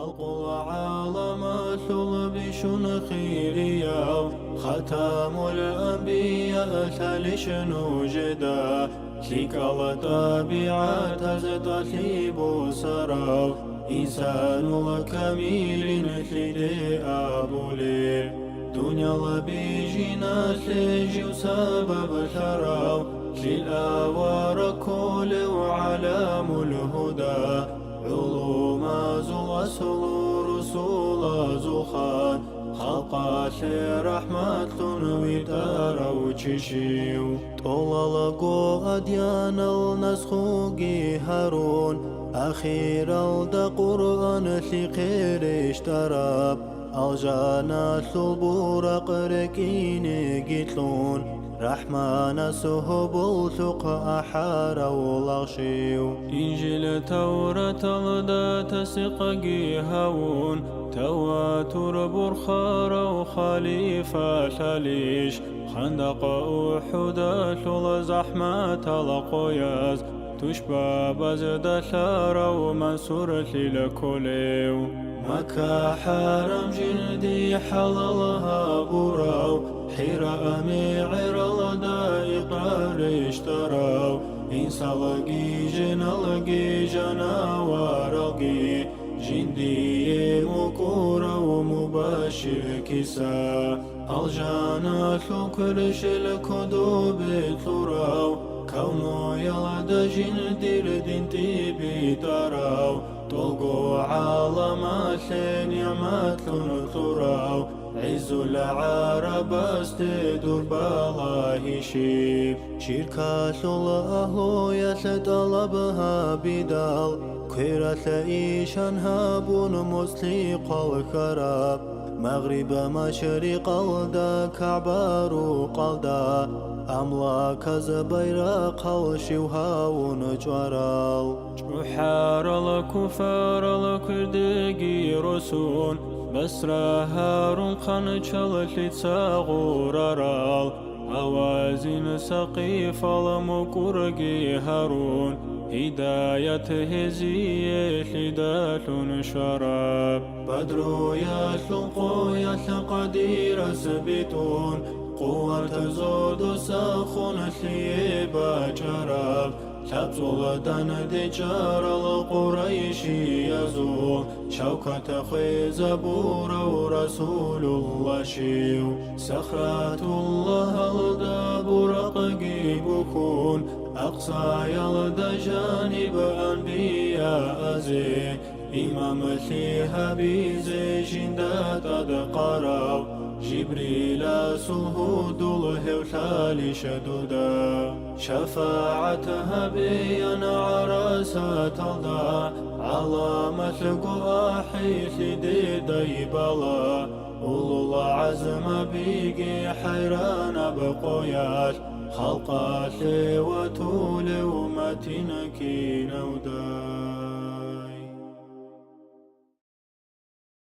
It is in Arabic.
خلق العالم ثلب خيريا ختام الأنبياء ثلش نوجدا لك الطبيعة تزتطيب سراو إنسان الكميل ثلي أبولي دنيا لبيجنا ثلج سبب ثراو للأوار كل وعلام الهدى علوم زوصل رسول زخان خلقات رحمة ويتارو تشيو طولالقو أديان النسخوغي هارون أخير الدا قرآن ثقير اشتراب الجانا ثلبور قرقين قتلون رحمن سهب ثق أحار ولغشيو إنجيل توراة الدا تسققي هون تواتر برخار وخليفة ثليش خندق أحد ثل زحمة القياس تشبه بزد ثار ومنصور للكليو مكة حرم جندي حللها براو حراء ميعر الدائق اشتراو إنسا لقي جنا لقي جنا ورقي جندي مكورا ومباشر كسا الجانا ثكرش الكدوب ثراو كونو يلد جندي ردنتي بيتراو طلقوا عالمات نعمات ثراو عز العرب استدور بالله شيب شركات الله يتطلبها بدال كيرة إيشان هابون مسلق الكراب مغرب مشرق الدا كعبار قلدا أملاك زبيرق الشوها ونجورال جحار الكفار الكردقي رسون بسرا هارون خانشال لتساغور رال أوازين سقيف المقرقي هارون هداية هزية لدال شراب بدر يخلق يتقدير سبتون قوة زود ساخن ثيبا جراب تبزل دن دجار القريشي يزول شوكة خيز بورا ورسول الله شيو سخرات الله الداب رققي بكون أقصى يلد جانب أنبياء زي إمام ثيها بيزي جندات أدقراو جبريل سهود الهوثال شدودا شفاعتها بين عراسات الله علامة قواحي ثدي ديبالا أولو العزم بيقي حيران بقويات خلقات وتول ومتنكي نودا